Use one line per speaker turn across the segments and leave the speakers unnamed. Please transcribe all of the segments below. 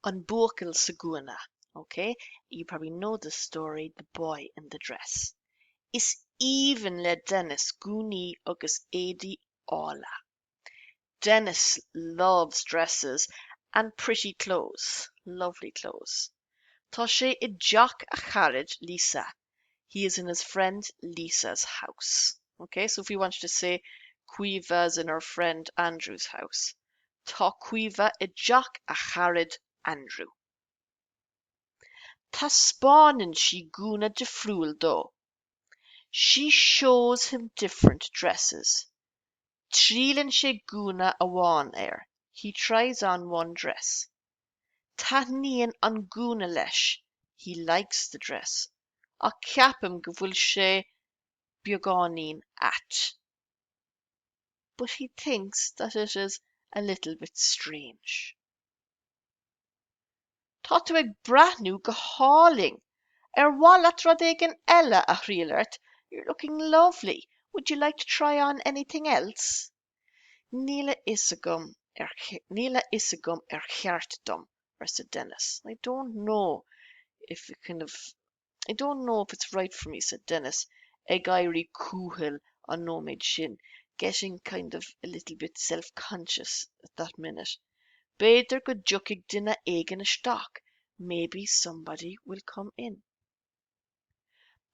An buachail sa gúna. Okay, you probably know the story, the boy in the dress. Is even le Dennis gúnaí agus éadaí ála. Dennis loves dresses and pretty clothes, lovely clothes. Tá sé I dteach a charid Lisa. He is in his friend Lisa's house. Okay, so if we wanted to say Cuiva's in our friend Andrew's house. Tá Cuiva I dteach a charid Andrew. Tá spáinn she gúna difriúil dó. She shows him different dresses. Trílann sé gúna amháin air. He tries on one dress. Tá níon an gúna leis. He likes the dress. Ach ceapim go bhfuil sé beagáinín at. But he thinks that it is a little bit strange. Tá tú ag brathnú go háling. Bhaile rud éigin eile a shrialairt. You're looking lovely. Would you like to try on anything else? Níla isagum cheart dom, said Dennis. I don't know if it's right for me, said Dennis, ag éirí cúthaill an nóméid sin, getting kind of a little bit self-conscious at that minute. Beidir go dtiocfaidh duine éigin isteach. Maybe somebody will come in.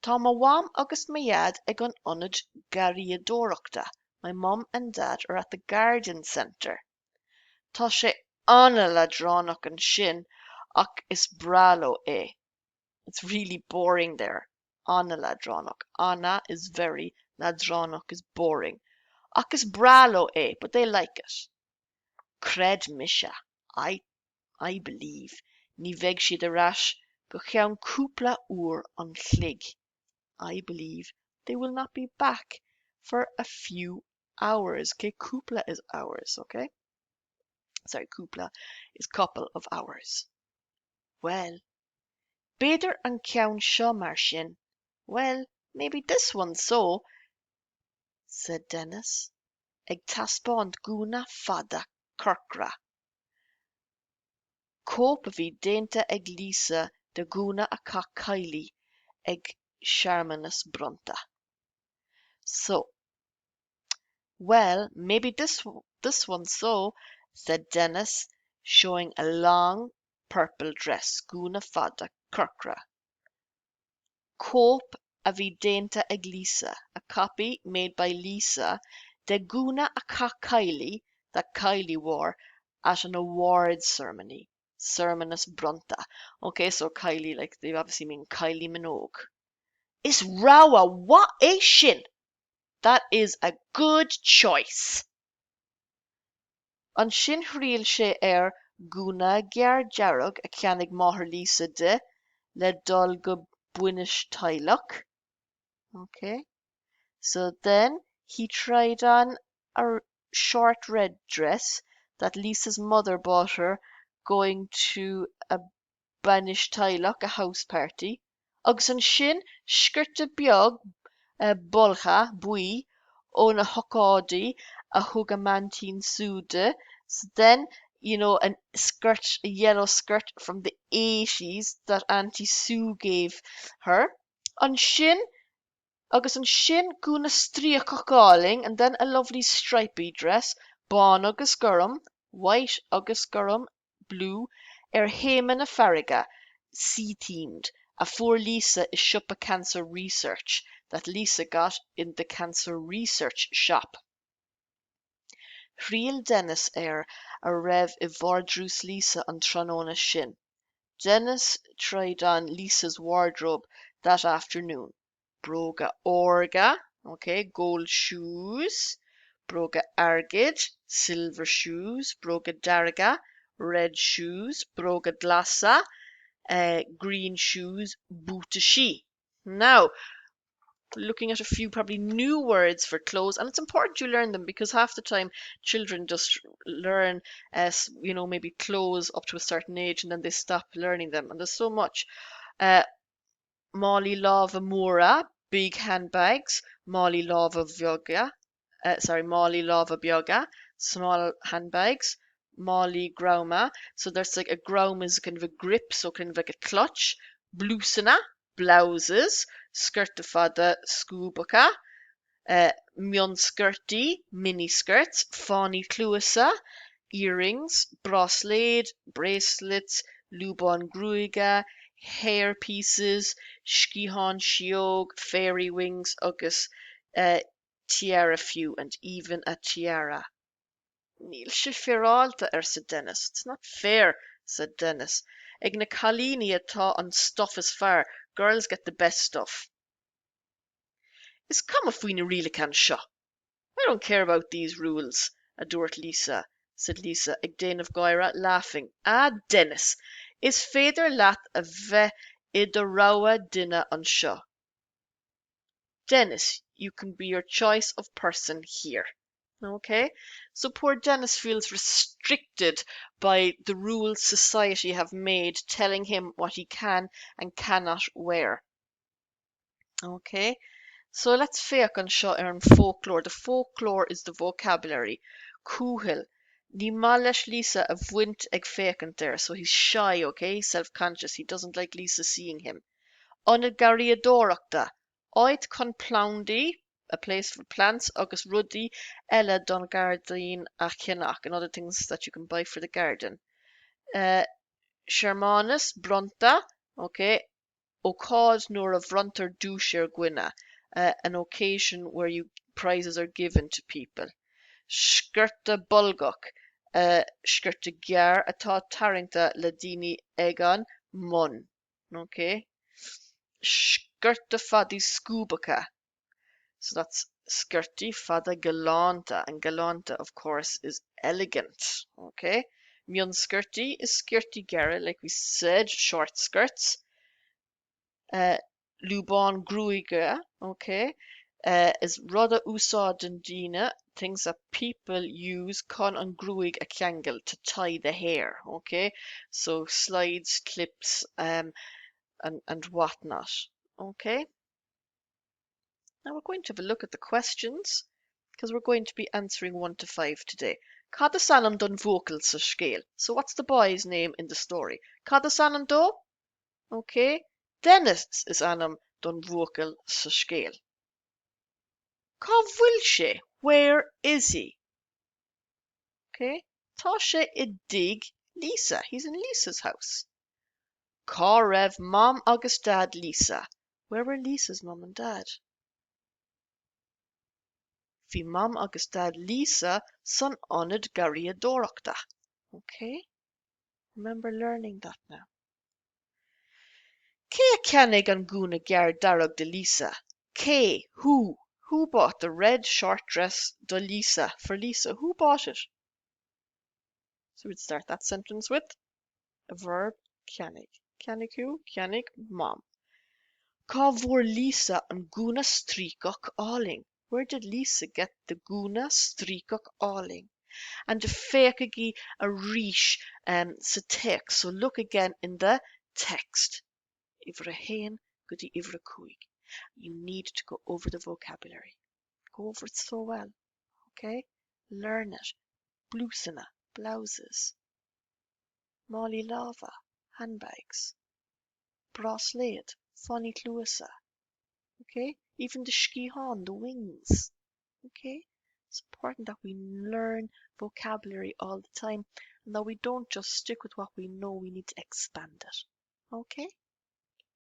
Tá má bhaim agus má dad ag an ionad gariadóireachta. My mom and dad are at the garden centre. Tá sé anna ladránach an sin, ach is bralo é. It's really boring there. Anna ladránach. Anna is very, ladránach is boring. Ach is bralo é, but they like it. Cred misha. I believe. Ní bheidh siad arás go cheann cúpla uair an chloig. I believe they will not be back for a few hours. Okay, cúpla is hours, okay? Sorry, cúpla is couple of hours. Well, beidir an ceann seo mar sin. Well, maybe this one so, said Dennis, ag taspáint gúna fada curcra. Cóp a bhí déanta ag Lisa de gúna a cá Kylie ag Sharmanas Brunta. So, well, maybe this one so, said Dennis, showing a long purple dress, gúna fada curcra. Cóp a bhí déanta ag Lisa, a copy made by Lisa, de gúna a cá Kylie, that Kylie wore at an awards ceremony. Sermonus Brunta. Okay, so Kylie, like they obviously mean Kylie Minogue. Is Rawa what a shin? That is a good choice. An sin hriel sé gúna gear jarrog a ceannig máthir Lisa de le dul go buinish tailach. Okay, so then he tried on a short red dress that Lisa's mother bought her going to a banish tailach, a house party. Agus an sin skirte beag bolcha bui ó na hocádaí a thug a mantín súde. So then, a yellow skirt from the 80s that Auntie Sue gave her. An sin gúna stríochacháling, and then a lovely stripy dress, bán agus gurrum, white agus gurrum, blue, héimeanna farraige, sea-themed, a for Lisa is siúpa cancer research that Lisa got in the cancer research shop. Shriel Dennis a raibh I bhardrús Lisa an tróna sin. Dennis tried on Lisa's wardrobe that afternoon. Broga orga, okay, gold shoes. Broga argid, silver shoes. Broga darga, red shoes. Broga glasa, green shoes. Bootashi. Now, looking at a few probably new words for clothes, and it's important you learn them because half the time children just learn maybe clothes up to a certain age and then they stop learning them, and there's so much. Molly Lava Mura, big handbags. Molly Lava Bioga, small handbags. Molly Grauma. So there's like a Graum is kind of a grip, so kind of like a clutch. Blusana, blouses. Skirta fada skúbaka. Mionskirty, mini skirts. Fáni cluasa, earrings. Bracelet, bracelets. Lubon gruiga, hair pieces. Skihan shiog, fairy wings, agus tiara few, and even a tiara. Níl sé fearálta sa Dennis. It's not fair, said Dennis. Ag na Colini atá an stuff is fair. Girls get the best stuff. Is come if we na really can seo. I don't care about these rules, adored Lisa, said Lisa, ag Déanamh Gaire, laughing. Ah, Dennis, is féidir leat a bheith idir rabhadh duine an seo. Dennis, you can be your choice of person here. Okay, so poor Dennis feels restricted by the rules society have made, telling him what he can and cannot wear. Okay, so let's fake an seo an folklore. The folklore is the vocabulary. Cúhil. Ní maith leis Lisa a bhaint ag fécant there, so he's shy, okay? He's self-conscious. He doesn't like Lisa seeing him. Anad gariadóireachta. Áit chun ploundaí, a place for plants, agus rudaí eile don gardaín a cheannach, and other things that you can buy for the garden. Shermanus, bronta, okay, ócáid nuair a bhrontar dúis ar gcuine, an occasion where prizes are given to people. Skirta bulgach, skirta gear atá tarringta le daoine ag an mun, okay. Skirta fadi skúbaka. So that's skirty fada galanta, and galanta, of course, is elegant. Okay, mion skirty is skirty gara, like we said, short skirts. Lubon gruiga, okay, is rudda úsáideann daoine, things that people use con an gruig a ceangal to tie the hair. Okay, so slides, clips, and whatnot. Okay. Now we're going to have a look at the questions, because we're going to be answering 1 to 5 today. Cad is anam don vocal sa scéal. So what's the boy's name in the story? Cad is anam do? Okay. Dennis is anam don vocal sa scéal. Cá bhfuil sé? Where is he? Okay. Tá sé I dig Lisa. He's in Lisa's house. Cá raibh mom agus dad Lisa. Where were Lisa's mom and dad? Bhí mam agus dad Lisa san anad gariadóireachta. Okay, remember learning that now. Cé a ceannaigh an gúna gear darab de Lisa? Cé, who? Who bought the red short dress de Lisa for Lisa? Who bought it? So we'd start that sentence with a verb, ceannaigh. Ceannaigh who? Ceannaigh mom. Cá bhfuair Lisa an gúna stríochach áling? Where did Lisa get the gúna stríochach áling? And the féachagi a ríis sa text. So look again in the text. Ivra hain gudi ivra kuig. You need to go over the vocabulary. Go over it so well. Okay? Learn it. Blusana, blouses. Molly lava, handbags. Bracelet, funny cluasa. Okay? Even the skihan, the wings. Okay? It's important that we learn vocabulary all the time and that we don't just stick with what we know, we need to expand it. Okay?